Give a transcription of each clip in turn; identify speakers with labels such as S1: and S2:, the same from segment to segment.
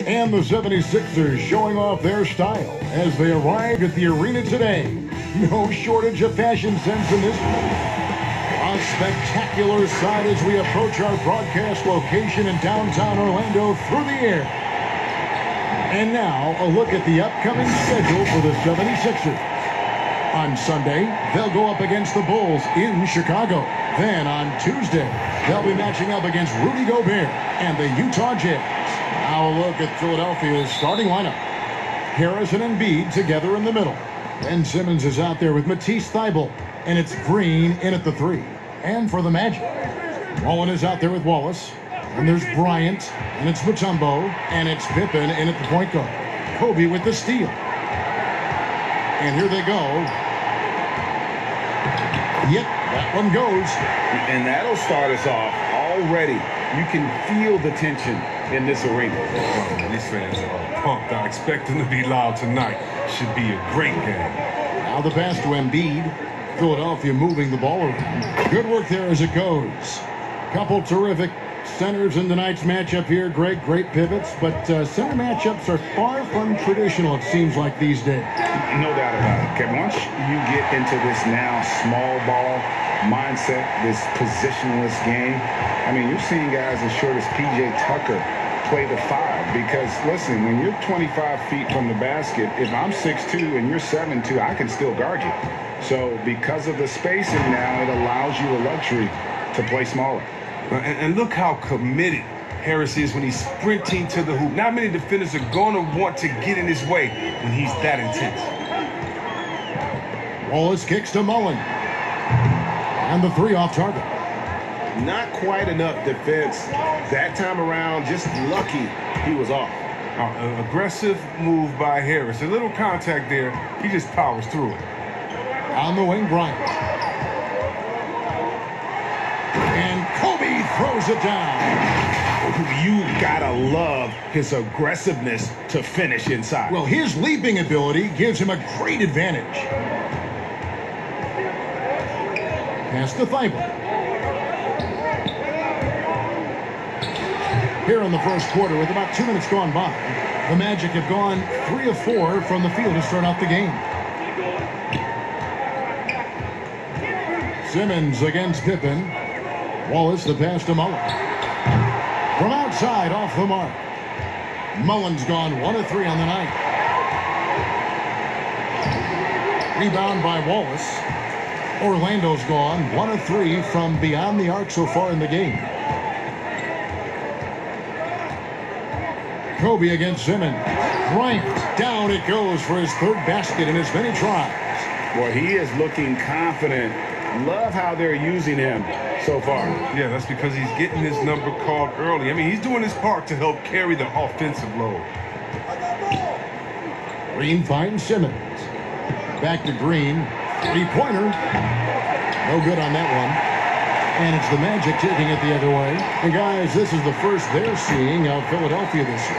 S1: And the 76ers showing off their style as they arrived at the arena today. No shortage of fashion sense in this one. A spectacular sight as we approach our broadcast location in downtown Orlando through the air. And now, a look at the upcoming schedule for the 76ers. On Sunday, they'll go up against the Bulls in Chicago. Then on Tuesday, they'll be matching up against Rudy Gobert and the Utah Jazz. Now a look at Philadelphia's starting lineup. Harris and Embiid together in the middle. Ben Simmons is out there with Matisse Thybulle, and it's Green in at the 3. And for the Magic, Mullin is out there with Wallace, and there's Bryant, and it's Motumbo, and it's Pippen in at the point guard. Kobe with the steal. And here they go. Yep, that one goes.
S2: And that'll start us off already. You can feel the tension in this arena.
S3: Oh, these fans are pumped. I expect them to be loud tonight. Should be a great game.
S1: Now the pass to Embiid. Philadelphia moving the ball around. Good work there as it goes. Couple terrific centers in tonight's matchup here. Great pivots, but center matchups are far from traditional, it seems like, these days.
S2: No doubt about it, Kevin. Once you get into this now small ball mindset, this positionless game, I mean, you're seeing guys as short as P.J. Tucker play the 5 because, listen, when you're 25 feet from the basket, if I'm 6'2" and you're 7'2", I can still guard you. So because of the spacing now, it allows you the luxury to play smaller.
S3: And look how committed Harris is when he's sprinting to the hoop. Not many defenders are going to want to get in his way when he's that intense.
S1: Wallace kicks to Mullin. And the 3 off target.
S2: Not quite enough defense that time around. Just lucky he was off.
S3: Aggressive move by Harris. A little contact there. He just powers through it.
S1: On the wing, Bryant. And Kobe throws it down.
S2: You gotta love his aggressiveness to finish inside.
S1: Well, his leaping ability gives him a great advantage. Pass to Thybulle. Here in the first quarter, with about 2 minutes gone by, the Magic have gone 3 of 4 from the field to start out the game. Simmons against Pippen. Wallace the pass to Mullin. From outside, off the mark. Mullin's gone 1 of 3 on the night. Rebound by Wallace. Orlando's gone 1 of 3 from beyond the arc so far in the game. Kobe against Simmons. Bryant, down it goes for his 3rd basket in as many tries.
S2: Well, he is looking confident. Love how they're using him so far.
S3: Yeah, that's because he's getting his number called early. I mean, he's doing his part to help carry the offensive load.
S1: Green finds Simmons. Back to Green. 3-pointer. No good on that one. And it's the Magic taking it the other way. And guys, this is the first they're seeing of Philadelphia this year.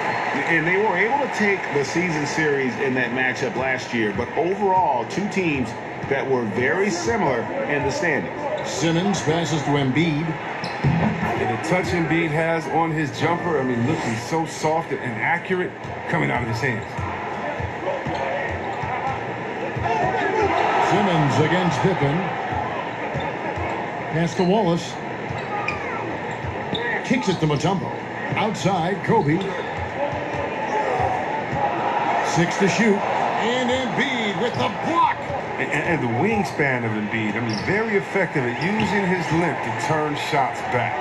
S2: And they were able to take the season series in that matchup last year. But overall, 2 teams that were very similar in the standings.
S1: Simmons passes to Embiid.
S3: And the touch Embiid has on his jumper, I mean, looking so soft and accurate coming out of his hands.
S1: Simmons against Pippen. Pass to Wallace. Kicks it to Motumbo. Outside, Kobe. 6 to shoot. And Embiid with the block.
S3: And the wingspan of Embiid, I mean, very effective at using his length to turn shots back.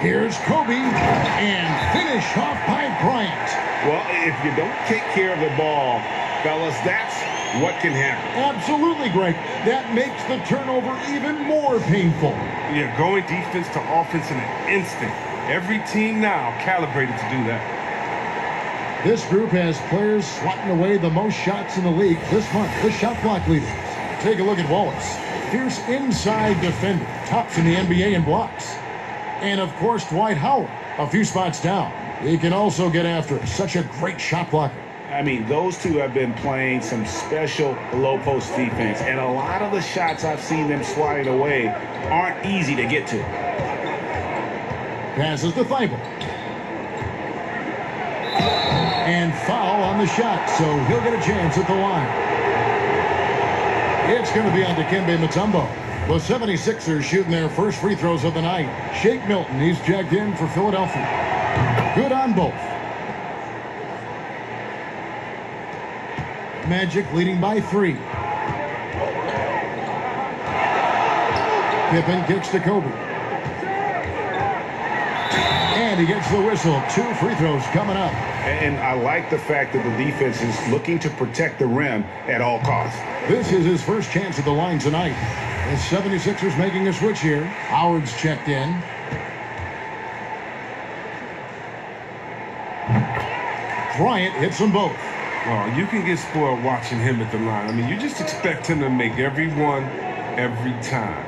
S1: Here's Kobe, and finish off by Bryant.
S2: Well, if you don't take care of the ball, fellas, that's what can happen.
S1: Absolutely, Greg. That makes the turnover even more painful.
S3: Yeah, going defense to offense in an instant. Every team now calibrated to do that.
S1: This group has players swatting away the most shots in the league this month. The shot clock leaders. Take a look at Wallace. Fierce inside defender. Tops in the NBA in blocks. And, of course, Dwight Howard, a few spots down. He can also get after it. Such a great shot blocker.
S2: I mean, those two have been playing some special low-post defense. And a lot of the shots I've seen them swatting away aren't easy to get to.
S1: Passes to Thybulle. on the shot, so he'll get a chance at the line. It's going to be on Dikembe Mutombo. The 76ers shooting their first free throws of the night. Shake Milton, he's checked in for Philadelphia. Good on both. Magic leading by 3. Pippen kicks to Kobe. And he gets the whistle. 2 free throws coming up.
S2: And I like the fact that the defense is looking to protect the rim at all costs.
S1: This is his first chance at the line tonight. The 76ers making a switch here. Howard's checked in. Bryant hits them both.
S3: Oh, you can get spoiled watching him at the line. I mean, you just expect him to make every one, every time.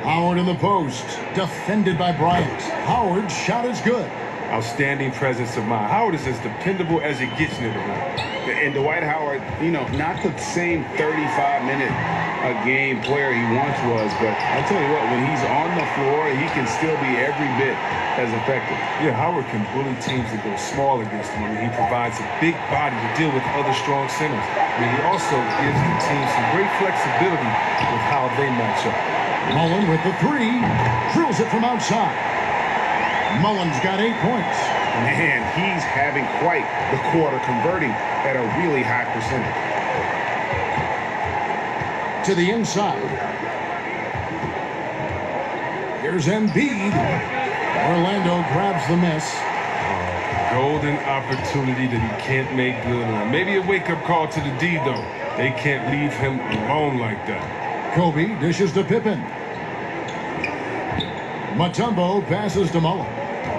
S1: Howard in the post. Defended by Bryant. Howard's shot is good.
S3: Outstanding presence of mind. Howard is as dependable as it gets near the rim.
S2: And Dwight Howard, not the same 35-minute-a-game player he once was, but I'll tell you what, when he's on the floor, he can still be every bit as effective.
S3: Yeah, Howard can bully teams that go small against him. I mean, he provides a big body to deal with other strong centers. I mean, he also gives the team some great flexibility with how they match up.
S1: Mullin with the 3. Drills it from outside. Mullin's got 8 points.
S2: Man, he's having quite the quarter, converting at a really high percentage.
S1: To the inside. Here's Embiid. Orlando grabs the miss.
S3: Golden opportunity that he can't make good on. Maybe a wake-up call to the D, though. They can't leave him alone like that.
S1: Kobe dishes to Pippen. Motumbo passes to Mullin.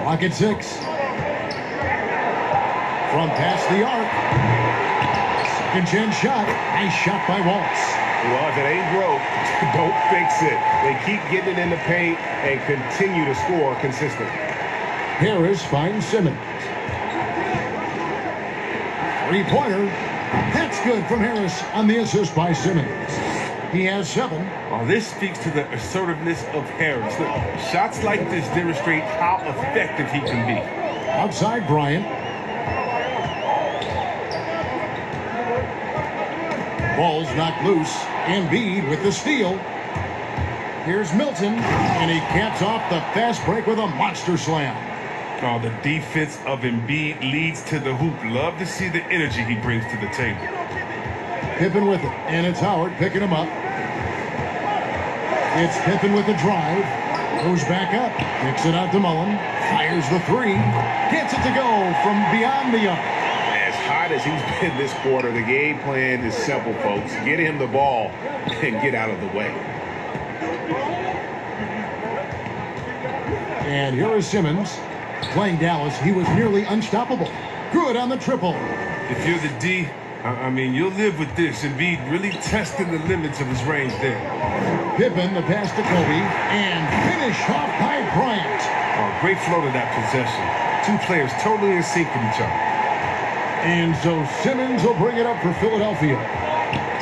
S1: Clock at 6. From past the arc. Second chance shot. Nice shot by Wallace.
S2: Well, if it ain't broke, don't fix it. They keep getting it in the paint and continue to score consistently.
S1: Harris finds Simmons. 3-pointer. That's good from Harris on the assist by Simmons. He has 7.
S3: Oh, this speaks to the assertiveness of Harris. Look, shots like this demonstrate how effective he can be.
S1: Outside Bryant. Ball's knocked loose. Embiid with the steal. Here's Milton, and he caps off the fast break with a monster slam.
S3: Oh, the defense of Embiid leads to the hoop. Love to see the energy he brings to the table.
S1: Pippen with it, and it's Howard picking him up. It's Pippen with the drive. Goes back up. Kicks it out to Mullin. Fires the 3. Gets it to go from beyond the arc.
S2: As hot as he's been this quarter, the game plan is simple, folks. Get him the ball and get out of the way.
S1: And here is Simmons. Playing Dallas, he was nearly unstoppable. Good on the triple.
S3: If you're the D, I mean, you'll live with this. Embiid really testing the limits of his range there.
S1: Pippen, the pass to Kobe, and finish off by Bryant.
S3: Oh, great flow to that possession. 2 players totally in sync with each other.
S1: And so Simmons will bring it up for Philadelphia.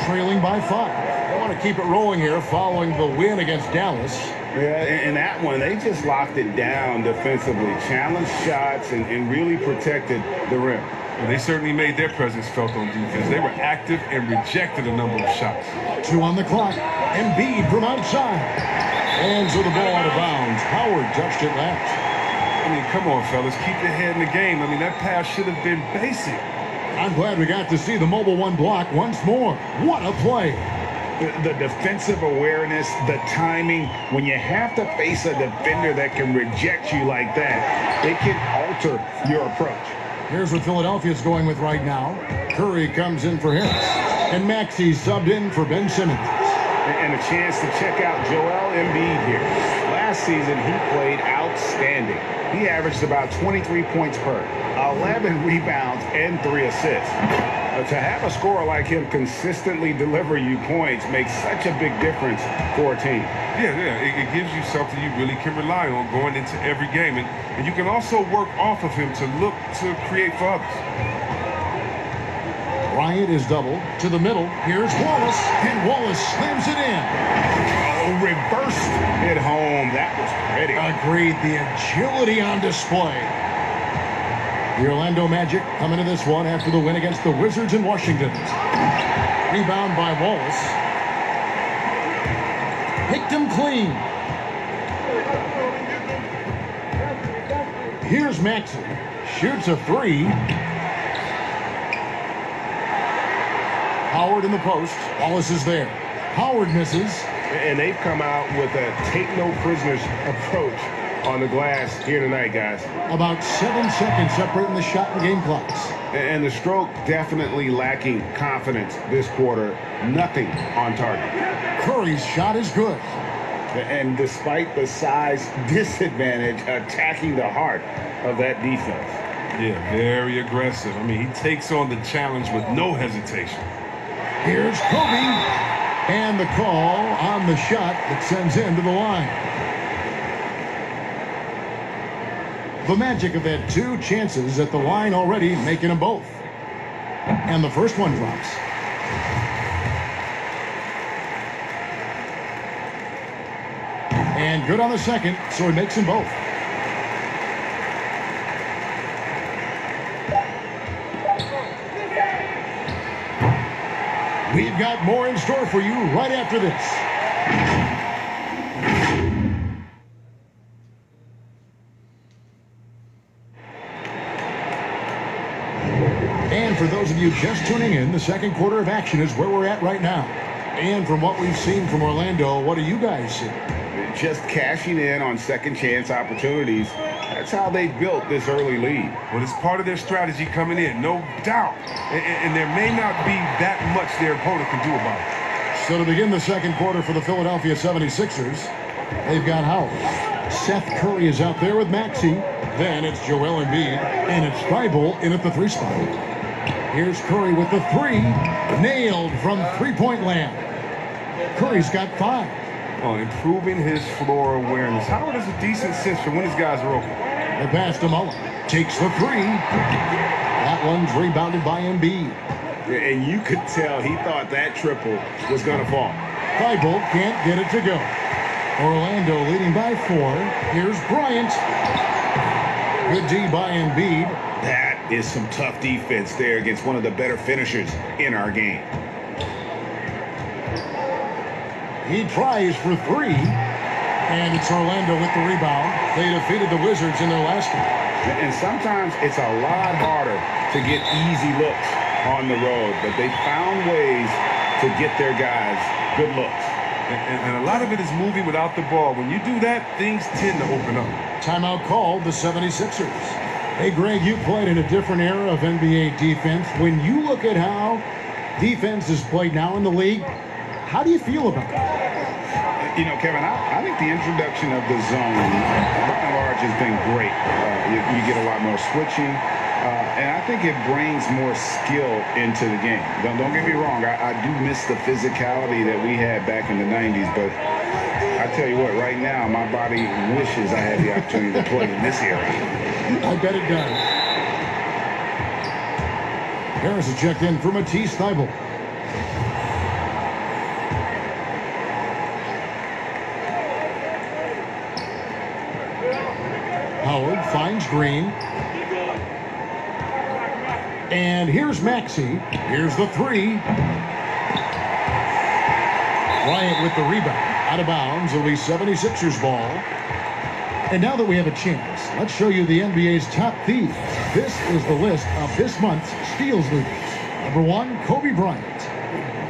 S1: Trailing by 5. They want to keep it rolling here following the win against Dallas.
S2: Yeah, and that one, they just locked it down defensively. Challenged shots and really protected the rim.
S3: Well, they certainly made their presence felt on defense. They were active and rejected a number of shots.
S1: 2 on the clock. Embiid from outside. And so the ball out of bounds. Howard touched it last.
S3: I mean, come on, fellas. Keep your head in the game. I mean, that pass should have been basic.
S1: I'm glad we got to see the mobile 1 block once more. What a play.
S2: The defensive awareness, the timing. When you have to face a defender that can reject you like that, it can alter your approach.
S1: Here's what Philadelphia's going with right now. Curry comes in for Harris. And Maxey subbed in for Ben Simmons.
S2: And a chance to check out Joel Embiid here. Last season, he played outstanding. He averaged about 23 points per, 11 rebounds, and 3 assists. To have a scorer like him consistently deliver you points makes such a big difference for a team.
S3: Yeah, it gives you something you really can rely on going into every game. And you can also work off of him to look to create for others.
S1: Bryant is doubled to the middle. Here's Wallace, and Wallace slams it in.
S2: Oh, reversed it home. That was pretty.
S1: Agreed. The agility on display. The Orlando Magic come into this one after the win against the Wizards in Washington. Rebound by Wallace. Picked him clean. Here's Maxey. Shoots a three. Howard in the post. Wallace is there. Howard misses.
S2: And they've come out with a take-no-prisoners approach on the glass here tonight, guys.
S1: About 7 seconds separating the shot and game clocks.
S2: And the stroke definitely lacking confidence this quarter. Nothing on target.
S1: Curry's shot is good.
S2: And despite the size disadvantage, attacking the heart of that defense.
S3: Yeah, very aggressive. I mean, he takes on the challenge with no hesitation.
S1: Here's Kobe. And the call on the shot that sends him to the line. The Magic have had 2 chances at the line already, making them both. And the first one drops. And good on the second, so he makes them both. We've got more in store for you right after this. And for those of you just tuning in, the second quarter of action is where we're at right now. And from what we've seen from Orlando, what do you guys see?
S2: Just cashing in on second chance opportunities. That's how they built this early lead.
S3: Well, it's part of their strategy coming in, no doubt. And there may not be that much their opponent can do about it.
S1: So to begin the second quarter for the Philadelphia 76ers, they've got Howard. Seth Curry is out there with Maxey. Then it's Joel Embiid, and it's Thibault in at the 3 spot. Here's Curry with the 3. Nailed from three-point land. Curry's got 5.
S3: Well, improving his floor awareness. Howard has a decent sense for when his guys are open.
S1: The pass to Mullin. Takes the 3. That one's rebounded by Embiid.
S2: And you could tell he thought that triple was going to fall.
S1: Thibault can't get it to go. Orlando leading by 4. Here's Bryant. Good D by Embiid.
S2: That is some tough defense there against one of the better finishers in our game.
S1: He tries for 3. And it's Orlando with the rebound. They defeated the Wizards in their last game.
S2: And sometimes it's a lot harder to get easy looks on the road, but they found ways to get their guys good looks.
S3: And a lot of it is moving without the ball. When you do that, things tend to open up.
S1: Timeout called the 76ers. Hey, Greg, you played in a different era of NBA defense. When you look at how defense is played now in the league, how do you feel about it?
S2: You know, Kevin, I think the introduction of the zone, by and large, has been great. You get a lot more switching, and I think it brings more skill into the game. Don't get me wrong, I do miss the physicality that we had back in the 90s, but I tell you what, right now, my body wishes I had the opportunity to play in this area.
S1: I bet it does. Harris is checked in for Matisse Thybulle. Howard finds Green. And here's Maxey. Here's the 3. Bryant with the rebound. Out of bounds. It'll be 76ers ball. And now that we have a chance, let's show you the NBA's top thieves. This is the list of this month's steals leaders. Number 1, Kobe Bryant.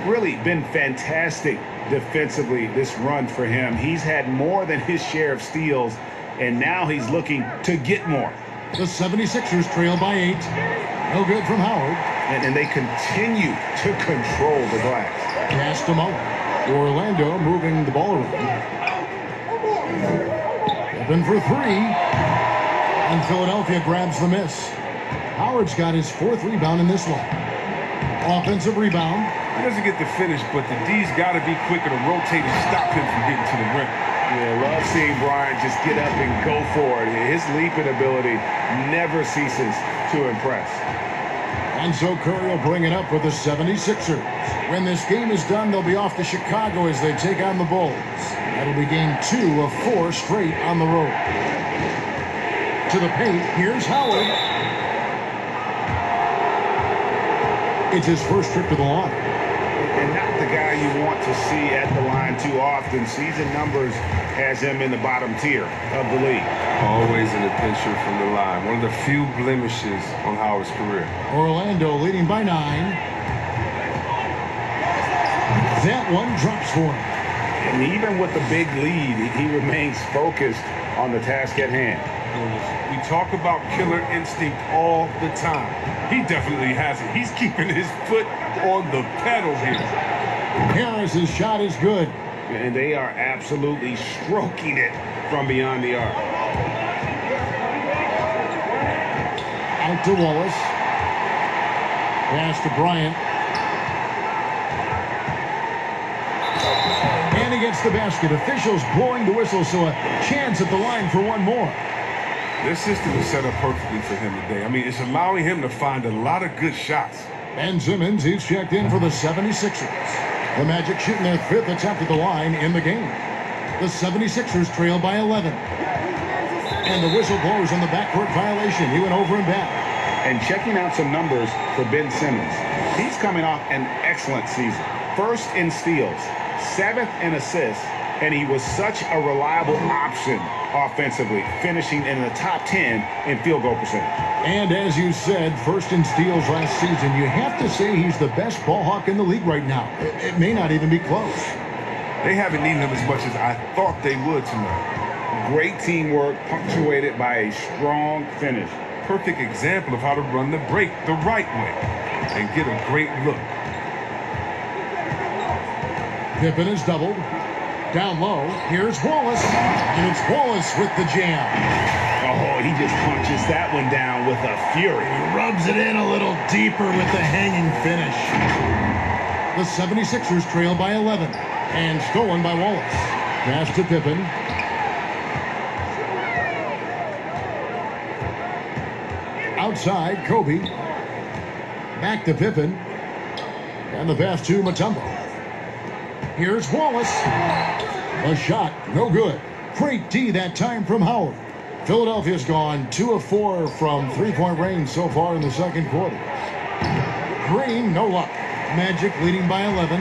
S2: Really been fantastic defensively this run for him. He's had more than his share of steals, and now he's looking to get more.
S1: The 76ers trail by 8. No good from Howard.
S2: And they continue to control the glass.
S1: Pass to Mullin. Orlando moving the ball around. Pippen for 3. And Philadelphia grabs the miss. Howard's got his 4th rebound in this one. Offensive rebound.
S3: He doesn't get the finish, but the D's got to be quicker to rotate and stop him from getting to the rim.
S2: Yeah, love seeing Bryant just get up and go for it. His leaping ability never ceases to impress.
S1: And so Curry will bring it up for the 76ers. When this game is done, they'll be off to Chicago as they take on the Bulls. That'll be game 2 of 4 straight on the road. To the paint, here's Howard. It's his first trip to the line.
S2: And not the guy you want to see at the line too often. Season numbers has him in the bottom tier of the league.
S3: Always in the picture from the line. One of the few blemishes on Howard's career.
S1: Orlando leading by 9. That one drops for him.
S2: And even with the big lead, he remains focused on the task at hand.
S3: We talk about killer instinct all the time. He definitely has it. He's keeping his foot on the pedal here.
S1: Harris's shot is good.
S2: And they are absolutely stroking it from beyond the arc.
S1: Out to Wallace. Pass to Bryant. And he gets the basket. Officials blowing the whistle, so a chance at the line for one more.
S3: This system is set up perfectly for him today. I mean, it's allowing him to find a lot of good shots.
S1: And Simmons, he's checked in for the 76ers. The Magic shooting their 5th attempt at the line in the game. The 76ers trail by 11. And the whistle blows on the backcourt violation. He went over and back.
S2: And checking out some numbers for Ben Simmons. He's coming off an excellent season. 1st in steals, 7th in assists, and he was such a reliable option offensively, finishing in the top 10 in field goal percentage.
S1: And as you said, 1st in steals last season. You have to say he's the best ball hawk in the league right now. It may not even be close.
S3: They haven't needed him as much as I thought they would tonight.
S2: Great teamwork, punctuated by a strong finish.
S3: Perfect example of how to run the break the right way and get a great look.
S1: Pippen is doubled. Down low, here's Wallace. And it's Wallace with the jam.
S2: Oh, he just punches that one down with a fury.
S1: He rubs it in a little deeper with the hanging finish. The 76ers trail by 11. And stolen by Wallace. Pass to Pippen. Outside, Kobe. Back to Pippen. And the pass to Motumbo. Here's Wallace. A shot, no good. Great D that time from Howard. Philadelphia's gone 2 of 4 from three-point range so far in the second quarter. Green, no luck. Magic leading by 11.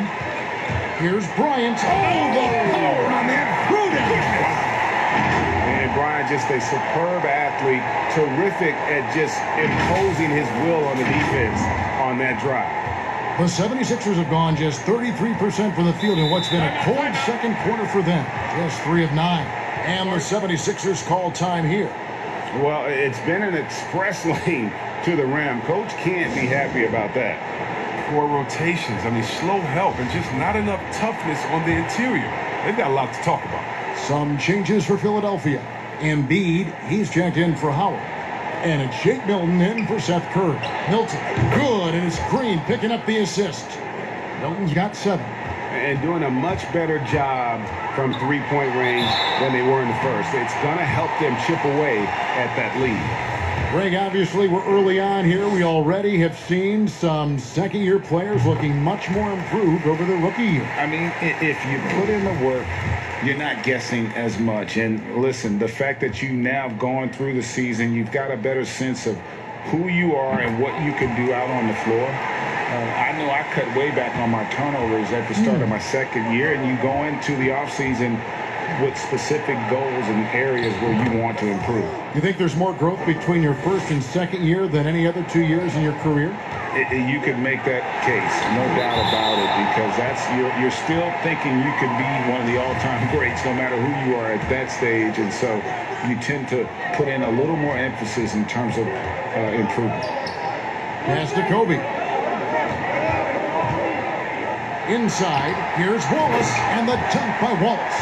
S1: Here's Bryant. Oh, the power on that.
S2: And Bryant, just a superb athlete, terrific at just imposing his will on the defense on that drive.
S1: The 76ers have gone just 33% from the field in what's been a cold second quarter for them. Just 3 of 9. And the 76ers call time here.
S2: Well, it's been an express lane to the rim. Coach can't be happy about that.
S3: Poor rotations. I mean, slow help and just not enough toughness on the interior. They've got a lot to talk about.
S1: Some changes for Philadelphia. Embiid, he's checked in for Howard. And it's Jake Milton in for Seth Curry. Milton, good, and it's Green picking up the assist. Milton's got 7.
S2: And doing a much better job from three-point range than they were in the first. It's going to help them chip away at that lead.
S1: Greg, obviously, we're early on here. We already have seen some second-year players looking much more improved over their rookie year.
S2: I mean, if you put in the work, you're not guessing as much. And listen, the fact that you now have gone through the season, you've got a better sense of who you are and what you can do out on the floor. I know I cut way back on my turnovers at the start of my second year, and you go into the offseason with specific goals and areas where you want to improve.
S1: You think there's more growth between your first and second year than any other 2 years in your career?
S2: You could make that case, no doubt about it, because you're still thinking you could be one of the all-time greats no matter who you are at that stage, and so you tend to put in a little more emphasis in terms of improvement.
S1: Pass to Kobe. Inside, here's Wallace, and the dunk by Wallace.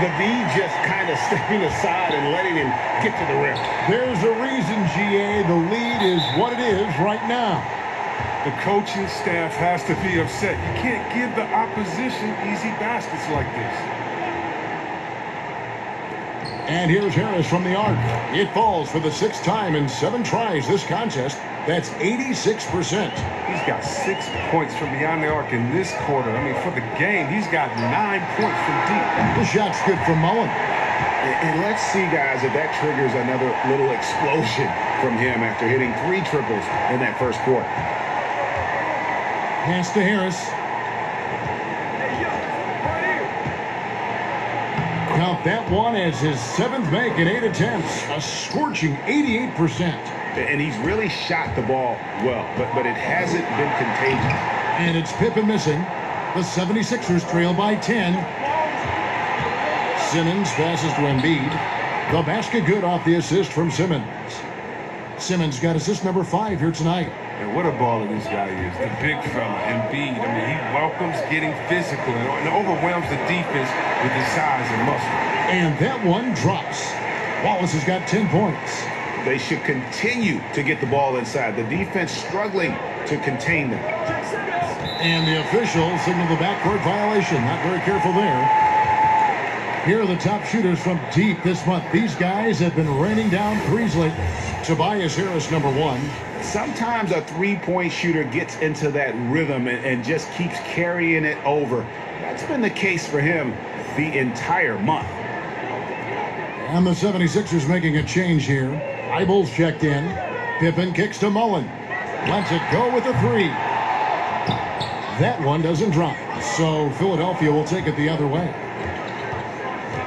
S2: The D just kind of stepping aside and letting him get to the rim.
S1: There's a reason, GA, the lead is what it is right now.
S3: The coaching staff has to be upset. You can't give the opposition easy baskets like this.
S1: And here's Harris from the arc. It falls for the 6th time in 7 tries this contest. That's 86%.
S3: He's got 6 points from beyond the arc in this quarter. I mean, for the game, he's got 9 points from deep.
S1: The shot's good from Mullin.
S2: And let's see, guys, if that triggers another little explosion from him after hitting 3 triples in that first quarter.
S1: Pass to Harris. Count that one as his 7th make in 8 attempts, a scorching 88%.
S2: And he's really shot the ball well, but it hasn't been contagious.
S1: And it's Pippen missing. The 76ers trail by 10. Simmons passes to Embiid. The basket good off the assist from Simmons. Simmons got assist number 5 here tonight.
S3: And what a baller this guy is, the big fella, Embiid. I mean, he welcomes getting physical and overwhelms the defense with his size and muscle.
S1: And that one drops. Wallace has got 10 points.
S2: They should continue to get the ball inside. The defense struggling to contain them.
S1: And the officials signal the backcourt violation. Not very careful there. Here are the top shooters from deep this month. These guys have been raining down threes lately. Tobias Harris, number 1.
S2: Sometimes a three-point shooter gets into that rhythm and just keeps carrying it over. That's been the case for him the entire month.
S1: And the 76ers making a change here. Eibel's checked in. Pippen kicks to Mullin. Lets it go with a 3. That one doesn't drop. So Philadelphia will take it the other way.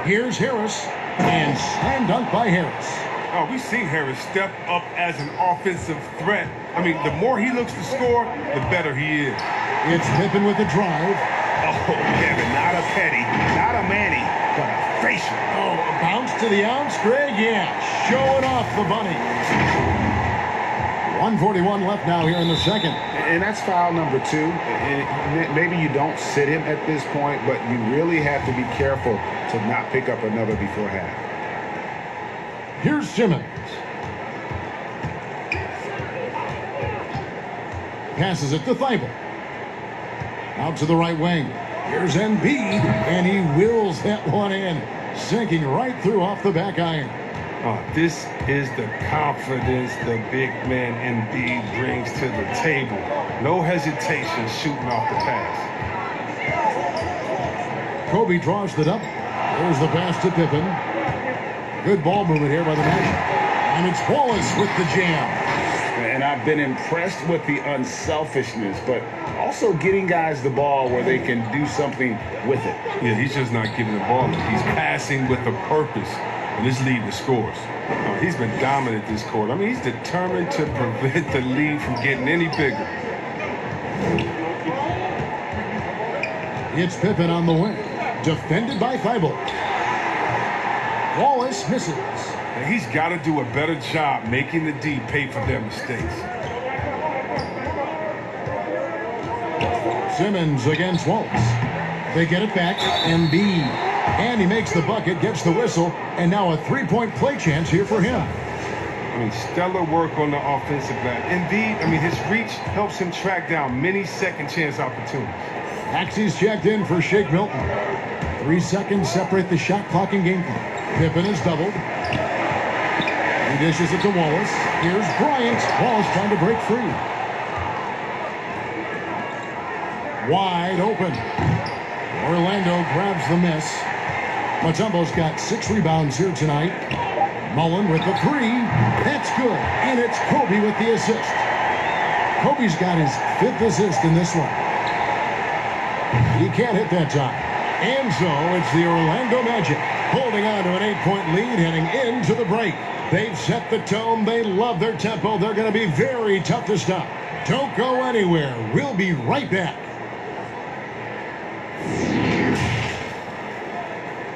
S1: Here's Harris. And slam dunk by Harris.
S3: Oh, we've seen Harris step up as an offensive threat. I mean, the more he looks to score, the better he is.
S1: It's Pippen with the drive.
S2: Oh, Kevin, not a Petty, not a Manny, but a facial.
S1: Oh, a bounce to the ounce, Greg? Yeah, showing off the bunny. 1:41 left now here in the second.
S2: And that's foul number 2. And maybe you don't sit him at this point, but you really have to be careful to not pick up another before half.
S1: Here's Simmons. Passes it to Thibault. Out to the right wing. Here's Embiid, and he wills that one in, sinking right through off the back iron.
S3: Oh, this is the confidence the big man Embiid brings to the table. No hesitation shooting off the pass.
S1: Kobe draws the double. There's the pass to Pippen. Good ball movement here by the Magic. And it's Wallace with the jam.
S2: And I've been impressed with the unselfishness, but also getting guys the ball where they can do something with it.
S3: Yeah, he's just not giving the ball. He's passing with a purpose, and this lead to scores. He's been dominant this quarter. I mean, he's determined to prevent the lead from getting any bigger.
S1: It's Pippen on the wing. Defended by Thibault. Wallace misses.
S3: And he's got to do a better job making the D pay for their mistakes.
S1: Simmons against Wallace. They get it back. Embiid. And he makes the bucket, gets the whistle, and now a 3-point play chance here for him.
S3: I mean, stellar work on the offensive end. Embiid, I mean, his reach helps him track down many second chance opportunities.
S1: Axie's checked in for Shake Milton. 3 seconds separate the shot clock and game clock. Pippen is doubled. He dishes it to Wallace. Here's Bryant. Wallace trying to break free. Wide open. Orlando grabs the miss. Motumbo's got 6 rebounds here tonight. Mullin with the 3. That's good. And it's Kobe with the assist. Kobe's got his 5th assist in this one. He can't hit that time. And so it's the Orlando Magic holding on to an 8-point lead heading into the break. They've set the tone. They love their tempo. They're going to be very tough to stop. Don't go anywhere. We'll be right back.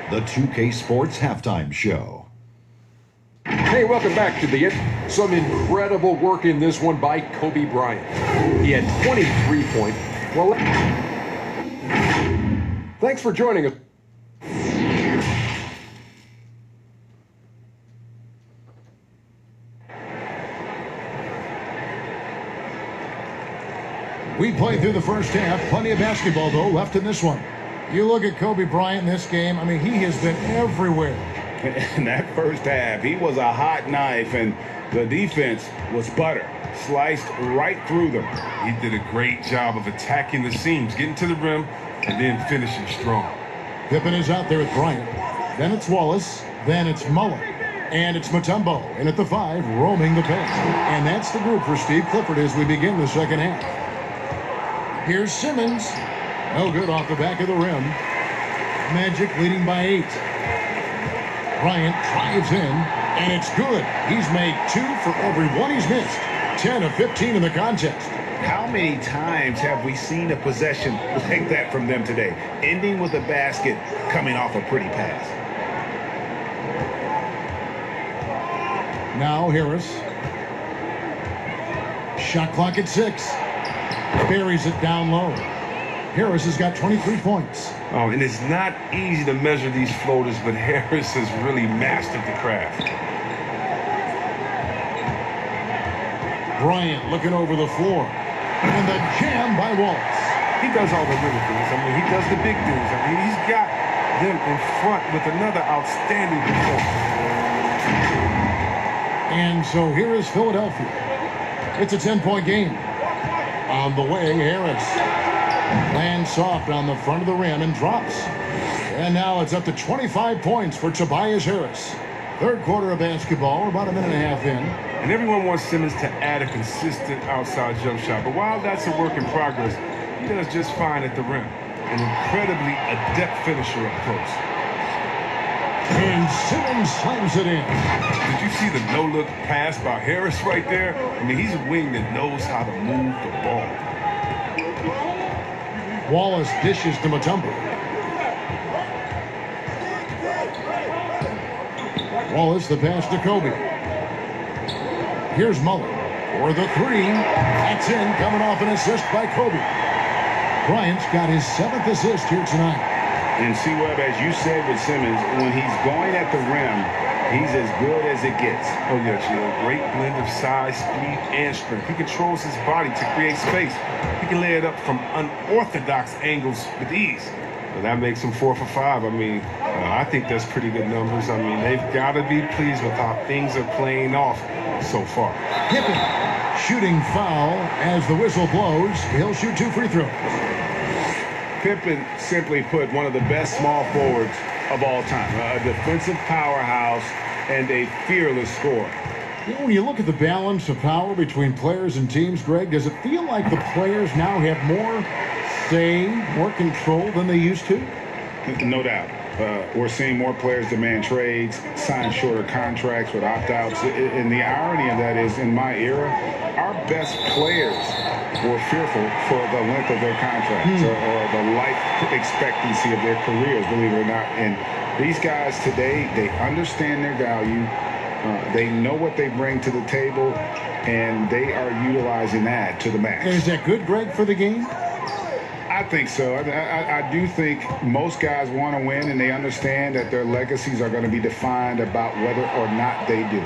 S4: The 2K Sports Halftime Show.
S5: Hey, welcome back to the end. Some incredible work in this one by Kobe Bryant. He had 23 points. Well, thanks for joining us.
S1: We played through the first half. Plenty of basketball, though, left in this one. You look at Kobe Bryant in this game, I mean, he has been everywhere.
S2: In that first half, he was a hot knife, and the defense was butter. Sliced right through them.
S3: He did a great job of attacking the seams, getting to the rim, and then finishing strong.
S1: Pippen is out there with Bryant. Then it's Wallace. Then it's Mullin. And it's Motumbo. And at the 5, roaming the paint. And that's the group for Steve Clifford as we begin the second half. Here's Simmons. No good off the back of the rim. Magic leading by 8. Bryant drives in, and it's good. He's made 2 for every one he's missed. 10 of 15 in the contest.
S2: How many times have we seen a possession like that from them today, ending with a basket coming off a pretty pass?
S1: Now Harris. Shot clock at 6. Buries it down low. Harris has got 23 points.
S3: Oh, and it's not easy to measure these floaters, but Harris has really mastered the craft.
S1: Bryant looking over the floor. And the jam by Wallace.
S3: He does all the little things. I mean, he does the big things. I mean, he's got them in front with another outstanding performance.
S1: And so here is Philadelphia. It's a 10-point game. On the way, Harris lands soft on the front of the rim and drops. And now it's up to 25 points for Tobias Harris. Third quarter of basketball, about a minute and a half in.
S3: And everyone wants Simmons to add a consistent outside jump shot. But while that's a work in progress, he does just fine at the rim. An incredibly adept finisher up close.
S1: And Simmons slams it in.
S3: Did you see the no-look pass by Harris right there? I mean, he's a wing that knows how to move the ball.
S1: Wallace dishes to Motumbo. Wallace the pass to Kobe. Here's Mullin for the 3. That's in, coming off an assist by Kobe. Bryant's got his 7th assist here tonight.
S2: And see, Webb, as you said with Simmons, when he's going at the rim, he's as good as it gets.
S3: Oh, yeah, Gio. Great blend of size, speed, and strength. He controls his body to create space. He can lay it up from unorthodox angles with ease. And that makes him 4 for 5. I mean, I think that's pretty good numbers. I mean, they've got to be pleased with how things are playing off so far.
S1: Pippen, shooting foul as the whistle blows. He'll shoot 2 free throws.
S2: Pippen, simply put, one of the best small forwards of all time. A defensive powerhouse and a fearless scorer.
S1: You know, when you look at the balance of power between players and teams, Greg, does it feel like the players now have more say, more control than they used to?
S2: No doubt. We're seeing more players demand trades, sign shorter contracts with opt-outs. And the irony of that is, in my era, our best players were fearful for the length of their contracts or the life expectancy of their careers, believe it or not. And these guys today, they understand their value. They know what they bring to the table, and they are utilizing that to the max.
S1: And is that good, Greg, for the game?
S2: I think so. I do think most guys want to win, and they understand that their legacies are going to be defined about whether or not they do.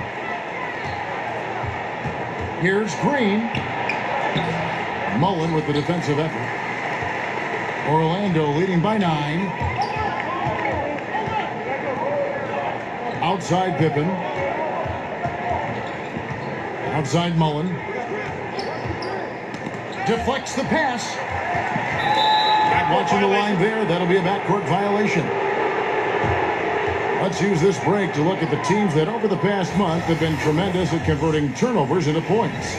S1: Here's Green. Mullin with the defensive effort. Orlando leading by 9. Outside Pippen. Outside Mullin. Deflects the pass. Not watching the line there. That'll be a backcourt violation. Let's use this break to look at the teams that over the past month have been tremendous at converting turnovers into points.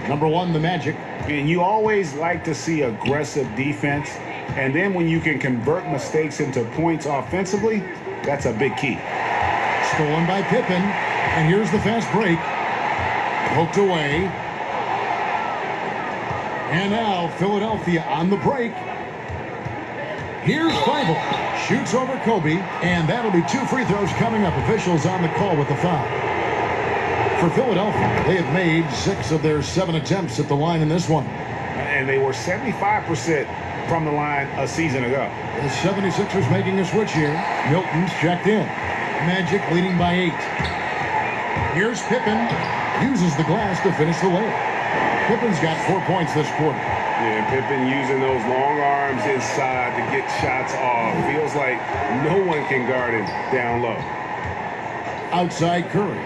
S1: Number 1, the Magic.
S2: And you always like to see aggressive defense. And then when you can convert mistakes into points offensively, that's a big key.
S1: Stolen by Pippen. And here's the fast break. Poked away. And now Philadelphia on the break. Here's Bible. Shoots over Kobe. And that'll be 2 free throws coming up. Officials on the call with the foul. For Philadelphia, they have made 6 of their 7 attempts at the line in this one.
S2: And they were 75% from the line a season ago.
S1: The 76ers making a switch here. Milton's checked in. Magic leading by 8. Here's Pippen. Uses the glass to finish the layup. Pippen's got 4 points this quarter.
S3: Yeah, Pippen using those long arms inside to get shots off. Feels like no one can guard him down low.
S1: Outside Curry.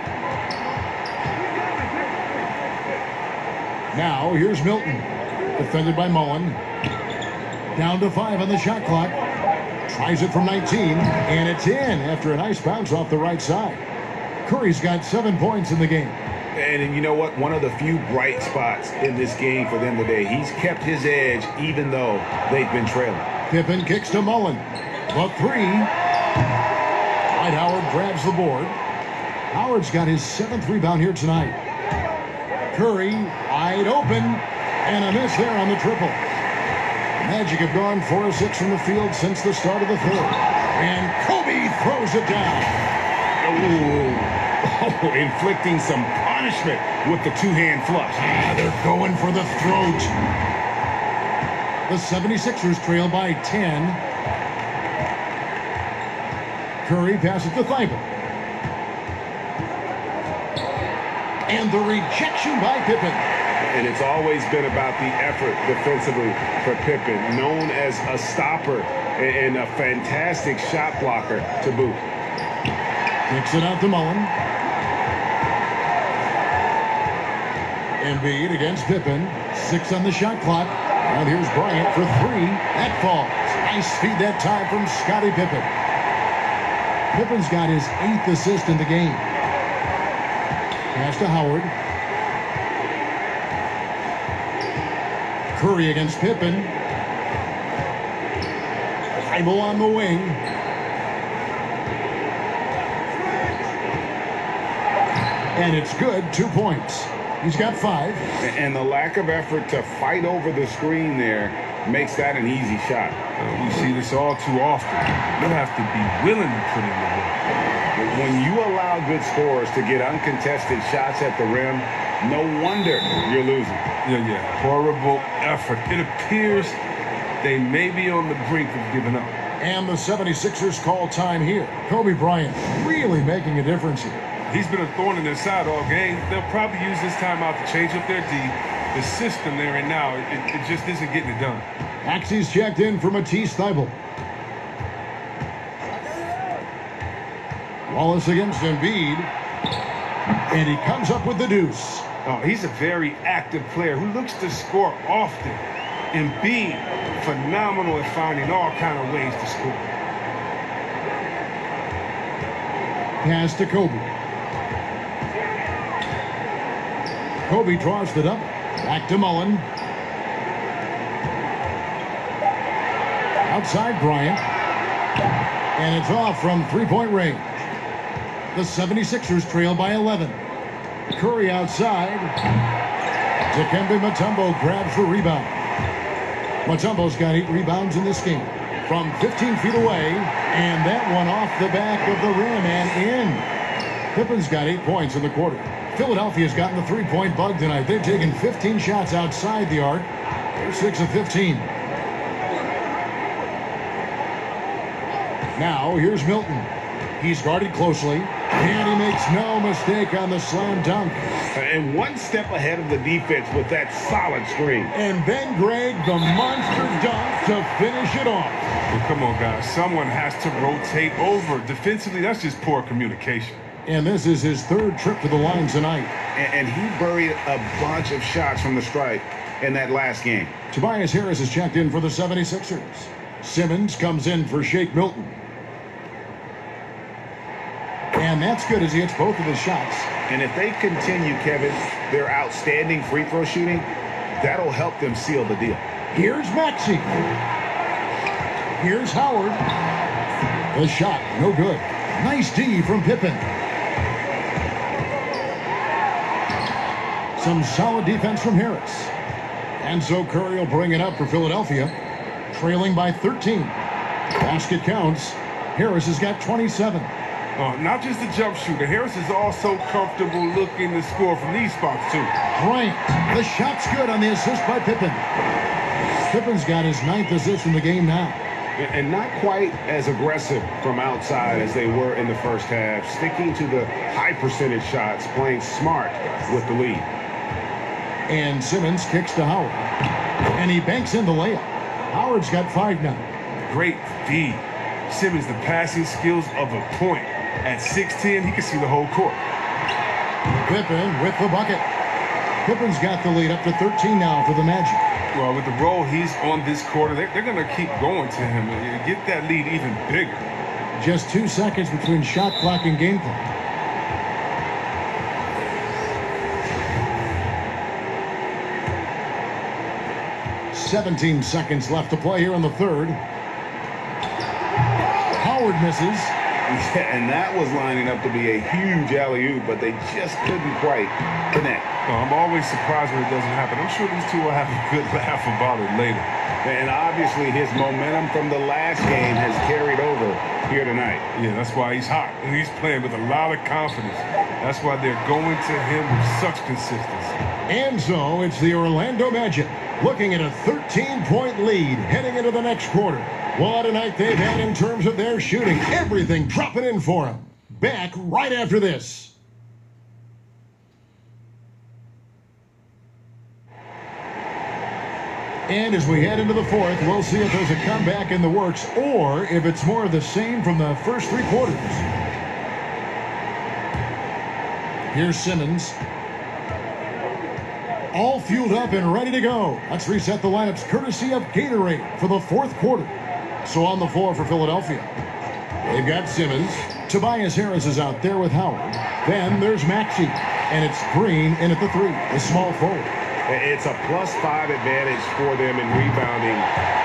S1: Now here's Milton. Defended by Mullin. Down to 5 on the shot clock. Tries it from 19. And it's in after a nice bounce off the right side. Curry's got 7 points in the game.
S2: And you know what? One of the few bright spots in this game for them today. He's kept his edge even though they've been trailing.
S1: Pippen kicks to Mullin. The three. Dwight Howard grabs the board. Howard's got his 7th rebound here tonight. Curry wide open. And a miss there on the triple. Magic have gone 4 of 6 from the field since the start of the third. And Kobe throws it down.
S2: Oh, inflicting some punishment with the two-hand flush.
S1: They're going for the throat. The 76ers trail by 10. Curry passes to Thibault. And the rejection by Pippen.
S2: And it's always been about the effort defensively for Pippen, known as a stopper and a fantastic shot blocker to boot.
S1: Kicks it out to Mullin. Embiid against Pippen. 6 on the shot clock. And here's Bryant for 3. That falls. Nice feed that time from Scottie Pippen. Pippen's got his 8th assist in the game. Pass to Howard. Curry against Pippen. Thibault on the wing. And it's good. 2 points. He's got 5.
S2: And the lack of effort to fight over the screen there makes that an easy shot.
S3: We see this all too often. You have to be willing to put in the work.
S2: When you allow good scorers to get uncontested shots at the rim, no wonder you're losing.
S3: Yeah. Horrible effort. It appears they may be on the brink of giving up.
S1: And the 76ers call time here. Kobe Bryant really making a difference here.
S3: He's been a thorn in their side all game. They'll probably use this timeout to change up their D. The system they're in now, it just isn't getting it done.
S1: Axie's checked in for Matisse Thybulle. Wallace against Embiid. And he comes up with the deuce.
S3: Oh, he's a very active player who looks to score often. Embiid, phenomenal at finding all kind of ways to score.
S1: Pass to Kobe. Kobe draws the double. Back to Mullin. Outside Bryant. And it's off from 3-point range. The 76ers trail by 11. Curry outside. Dikembe Mutombo grabs the rebound. Mutombo's got 8 rebounds in this game. From 15 feet away. And that one off the back of the rim and in. Pippen's got 8 points in the quarter. Philadelphia's gotten the 3-point bug tonight. They've taken 15 shots outside the arc. They're 6 of 15. Now, here's Milton. He's guarded closely, and he makes no mistake on the slam dunk.
S2: And one step ahead of the defense with that solid screen.
S1: And then Greg, the monster dunk to finish it off.
S3: Well, come on, guys. Someone has to rotate over. Defensively, that's just poor communication.
S1: And this is his 3rd trip to the line tonight.
S2: And he buried a bunch of shots from the stripe in that last game.
S1: Tobias Harris is checked in for the 76ers. Simmons comes in for Shake Milton. And that's good as he hits both of his shots.
S2: And if they continue, Kevin, their outstanding free throw shooting, that'll help them seal the deal.
S1: Here's Maxey. Here's Howard. The shot, no good. Nice D from Pippen. Some solid defense from Harris. And so Curry will bring it up for Philadelphia, trailing by 13. Basket counts. Harris has got 27.
S3: Not just a jump shooter. Harris is also comfortable looking to score from these spots, too.
S1: Bryant, the shot's good on the assist by Pippen. Pippen's got his 9th assist in the game now.
S2: And not quite as aggressive from outside as they were in the first half, sticking to the high percentage shots, playing smart with the lead.
S1: And Simmons kicks to Howard. And he banks in the layup. Howard's got 5 now.
S3: Great feed. Simmons, the passing skills of a point. At 6'10", he can see the whole court.
S1: Pippen with the bucket. Pippen's got the lead up to 13 now for the Magic.
S3: Well, with the role he's on this quarter, they're going to keep going to him and get that lead even bigger.
S1: Just 2 seconds between shot clock and game clock. 17 seconds left to play here in the third. Howard misses.
S2: And that was lining up to be a huge alley-oop, but they just couldn't quite connect.
S3: I'm always surprised when it doesn't happen. I'm sure these two will have a good laugh about it later.
S2: And obviously his momentum from the last game has carried over here tonight.
S3: Yeah, that's why he's hot. And he's playing with a lot of confidence. That's why they're going to him with such consistency.
S1: And so it's the Orlando Magic looking at a 13-point lead heading into the next quarter. What a night they've had in terms of their shooting. Everything dropping in for them. Back right after this. And as we head into the fourth, we'll see if there's a comeback in the works or if it's more of the same from the first three quarters. Here's Simmons. All fueled up and ready to go. Let's reset the lineups courtesy of Gatorade for the fourth quarter. So on the floor for Philadelphia, they've got Simmons. Tobias Harris is out there with Howard. Then there's Maxey. And it's Green in at the three, the small forward.
S2: It's a +5 advantage for them in rebounding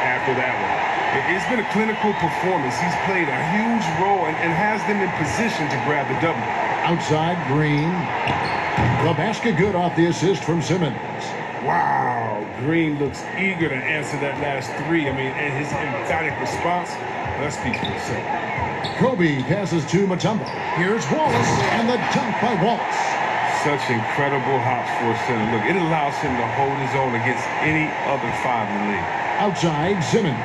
S2: after that one.
S3: It's been a clinical performance. He's played a huge role and has them in position to grab the double.
S1: Outside, Green. The basket good off the assist from Simmons.
S3: Wow, Green looks eager to answer that last three. I mean, and his emphatic response, that speaks for itself.
S1: Kobe passes to Motumbo. Here's Wallace, and the dunk by Wallace.
S3: Such incredible hops for a center. Look, it allows him to hold his own against any other five in the league.
S1: Outside, Simmons.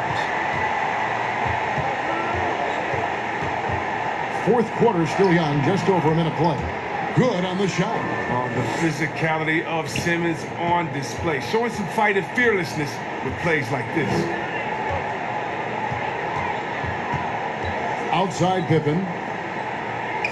S1: Fourth quarter still young, just over a minute play. Good on the shot.
S3: The physicality of Simmons on display, showing some fight and fearlessness with plays like this.
S1: Outside, Pippen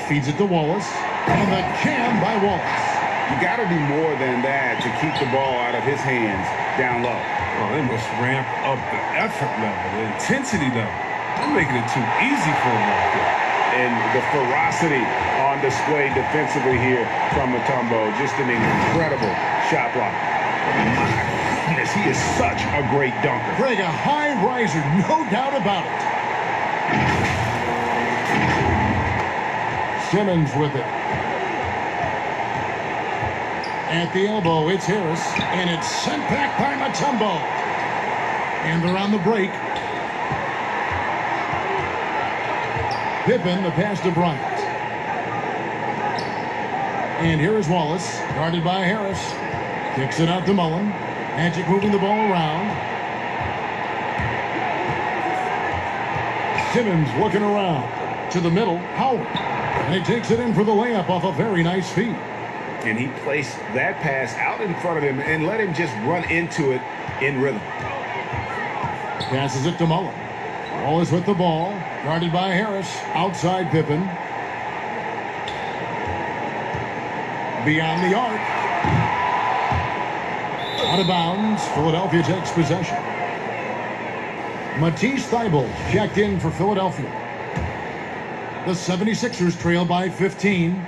S1: feeds it to Wallace, and the jam by Wallace.
S2: You got to do more than that to keep the ball out of his hands down low.
S3: Oh, they must ramp up the effort level, the intensity level. They're making it too easy for him right there.
S2: And the ferocity on display defensively here from Motumbo. Just an incredible shot block. My goodness, he is such a great dunker.
S1: Greg, a high riser, no doubt about it. Simmons with it. At the elbow, it's Harris, and it's sent back by Motumbo. And they're on the break. Pippen, the pass to Bryant. And here is Wallace, guarded by Harris. Kicks it out to Mullin. Magic moving the ball around. Simmons looking around. To the middle, Howard. And he takes it in for the layup off a very nice feed.
S2: And he placed that pass out in front of him and let him just run into it in rhythm.
S1: Passes it to Mullin. Wallace with the ball, guarded by Harris. Outside Pippen. Beyond the arc. Out of bounds. Philadelphia takes possession. Matisse Thybulle checked in for Philadelphia. The 76ers trail by 15.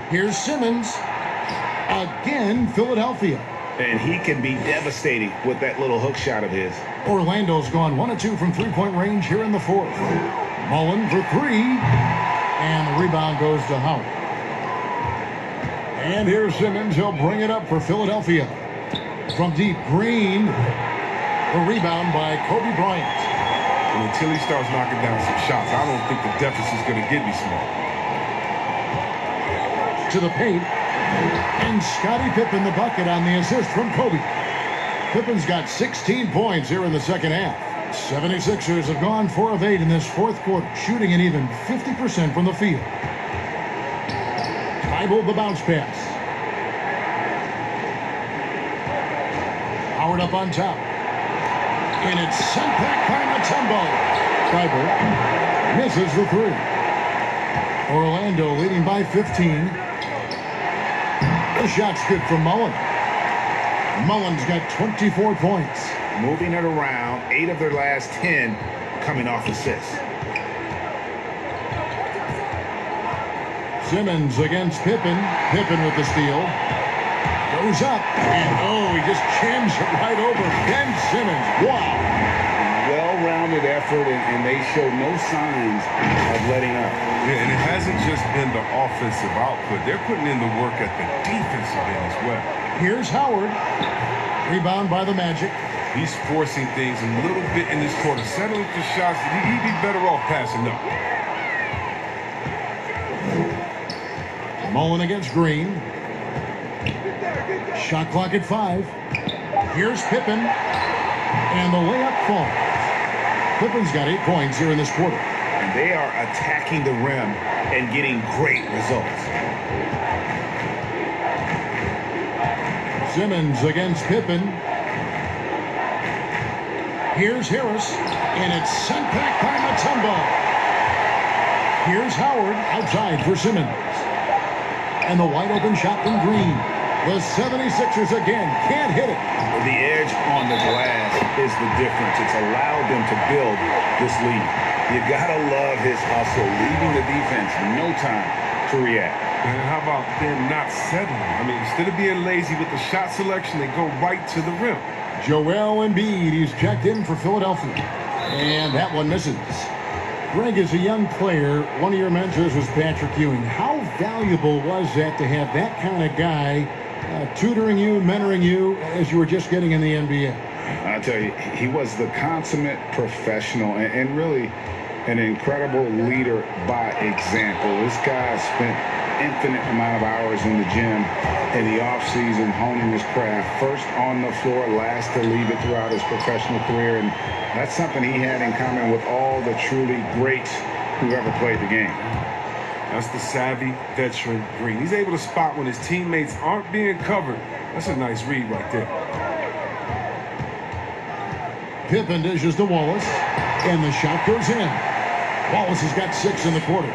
S1: Here's Simmons. Again, Philadelphia.
S2: And he can be devastating with that little hook shot of his.
S1: Orlando's gone 1 of 2 from three-point range here in the fourth. Mullin for three. And the rebound goes to Howard. And here's Simmons. He'll bring it up for Philadelphia. From deep, Green. The rebound by Kobe Bryant.
S3: And until he starts knocking down some shots, I don't think the deficit's going to get me small.
S1: To the paint. And Scottie Pippen the bucket on the assist from Kobe. Pippen's got 16 points here in the second half. 76ers have gone 4 of 8 in this fourth quarter, shooting an even 50% from the field. Thybulle the bounce pass. Howard up on top. And it's sent back by Motumbo. Thybulle misses the three. Orlando leading by 15. The shot's good from Mullin. Mullin's got 24 points.
S2: Moving it around, 8 of their last 10 coming off assists.
S1: Simmons against Pippen. Pippen with the steal. Goes up, and oh, he just jams it right over Ben Simmons. Wow.
S2: Well-rounded effort, and they show no signs of letting up.
S3: Yeah, and it hasn't just been the offensive output. They're putting in the work at the defensive end as well.
S1: Here's Howard. Rebound by the Magic.
S3: He's forcing things a little bit in this quarter, settling for shots that he'd be better off passing up.
S1: Mullin against Green. Shot clock at 5. Here's Pippen. And the layup falls. Pippen's got 8 points here in this quarter.
S2: And they are attacking the rim and getting great results.
S1: Simmons against Pippen. Here's Harris. And it's sent back by Motumbo. Here's Howard outside for Simmons. And the wide open shot from Green. The 76ers again can't hit it.
S2: The edge on the glass is the difference. It's allowed them to build this lead. You gotta love his hustle, leaving the defense no time to react.
S3: And how about them not settling? I mean, instead of being lazy with the shot selection, they go right to the rim.
S1: Joel Embiid, he's checked in for Philadelphia. And that one misses. Greg, as a young player, one of your mentors was Patrick Ewing. How valuable was that to have that kind of guy tutoring you, mentoring you as you were just getting in the NBA?
S2: I tell you, he was the consummate professional and really an incredible leader by example. This guy spent infinite amount of hours in the gym in the offseason honing his craft. First on the floor, last to leave it throughout his professional career. And that's something he had in common with all the truly greats who ever played the game.
S3: That's the savvy veteran Green. He's able to spot when his teammates aren't being covered. That's a nice read right there.
S1: Pippen dishes to Wallace, and the shot goes in. Wallace has got 6 in the quarter.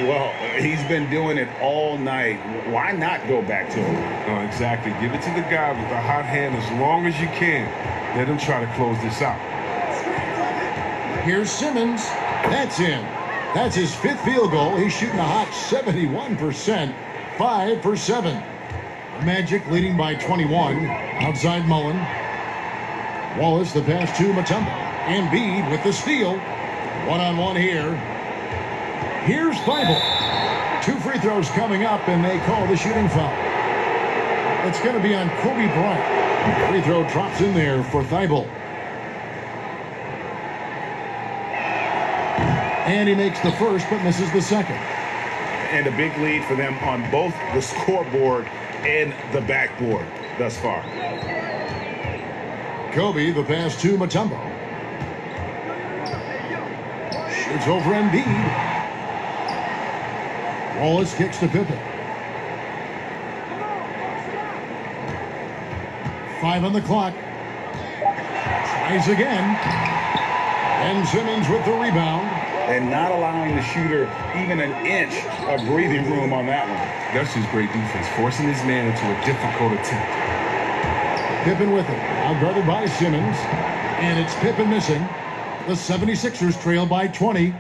S2: Well, he's been doing it all night. Why not go back to him?
S3: No, exactly. Give it to the guy with the hot hand as long as you can. Let him try to close this out.
S1: Here's Simmons. That's in. That's his 5th field goal. He's shooting a hot 71%, 5 for 7. Magic leading by 21. Outside Mullin. Wallace the pass to Motumbo. Embiid with the steal. One-on-one here. Here's Thibault. 2 free throws coming up, and they call the shooting foul. It's going to be on Kobe Bryant. Free throw drops in there for Thibault. And he makes the first, but misses the second.
S2: And a big lead for them on both the scoreboard and the backboard thus far.
S1: Kobe, the pass to Motumbo. Shoots over Embiid. Wallace kicks to Pippen. 5 on the clock. Tries again. And Simmons with the rebound.
S2: And not allowing the shooter even an inch of breathing room on that one.
S3: That's just great defense, forcing his man into a difficult attempt.
S1: Pippen with it. Outguarded by Simmons. And it's Pippen missing. The 76ers trail by 20.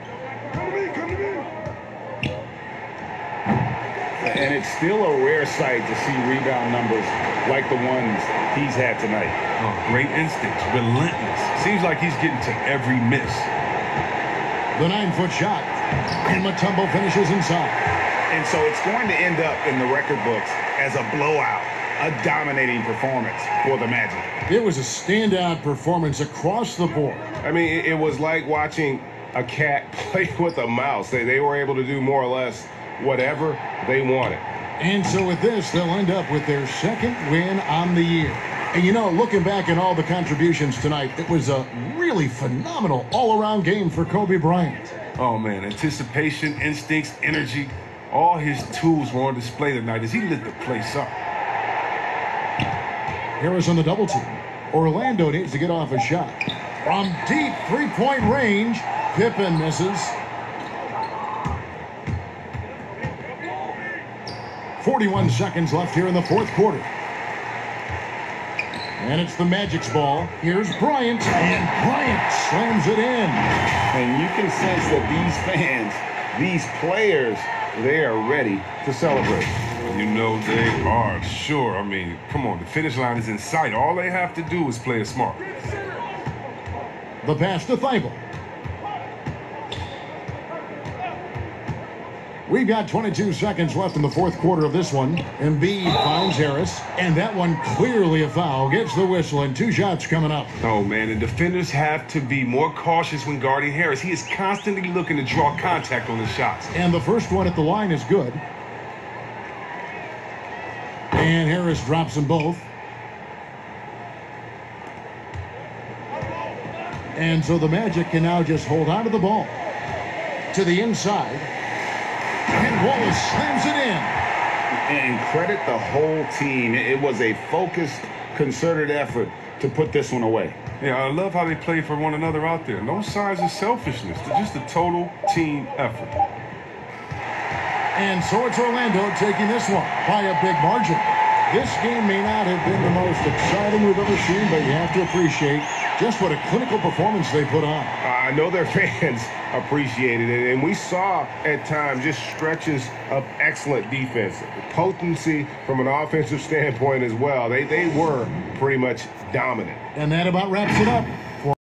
S2: And it's still a rare sight to see rebound numbers like the ones he's had tonight.
S3: Oh, great instincts, relentless. Seems like he's getting to every miss.
S1: The 9-foot shot. And Motumbo finishes inside.
S2: And so it's going to end up in the record books as a blowout, a dominating performance for the Magic.
S1: It was a standout performance across the board.
S3: I mean, it was like watching a cat play with a mouse. They were able to do more or less whatever they wanted.
S1: And so with this, they'll end up with their 2nd win on the year. And you know, looking back at all the contributions tonight, it was a really phenomenal all-around game for Kobe Bryant.
S3: Oh, man, anticipation, instincts, energy, all his tools were on display tonight as he lit the place up.
S1: Harris on the double team. Orlando needs to get off a shot. From deep three-point range, Pippen misses. 41 seconds left here in the 4th quarter. And it's the Magic's ball. Here's Bryant, and Bryant slams it in.
S2: And you can sense that these fans, these players, they are ready to celebrate.
S3: You know they are, sure. I mean, come on, the finish line is in sight. All they have to do is play it smart.
S1: The pass to Thibault. We've got 22 seconds left in the fourth quarter of this one. Embiid finds Harris, and that one clearly a foul. Gets the whistle, and 2 shots coming up.
S3: Oh, man, the defenders have to be more cautious when guarding Harris. He is constantly looking to draw contact on his shots.
S1: And the first one at the line is good. And Harris drops them both. And so the Magic can now just hold on to the ball. To the inside. And Wallace slams it in.
S2: And credit the whole team. It was a focused, concerted effort to put this one away.
S3: Yeah, I love how they play for one another out there. No signs of selfishness. They're just a total team effort.
S1: And so it's Orlando taking this one by a big margin. This game may not have been the most exciting we've ever seen, but you have to appreciate just what a clinical performance they put on.
S6: I know their fans appreciated it, and we saw at times just stretches of excellent defense. Potency from an offensive standpoint as well. They were pretty much dominant.
S1: And that about wraps it up.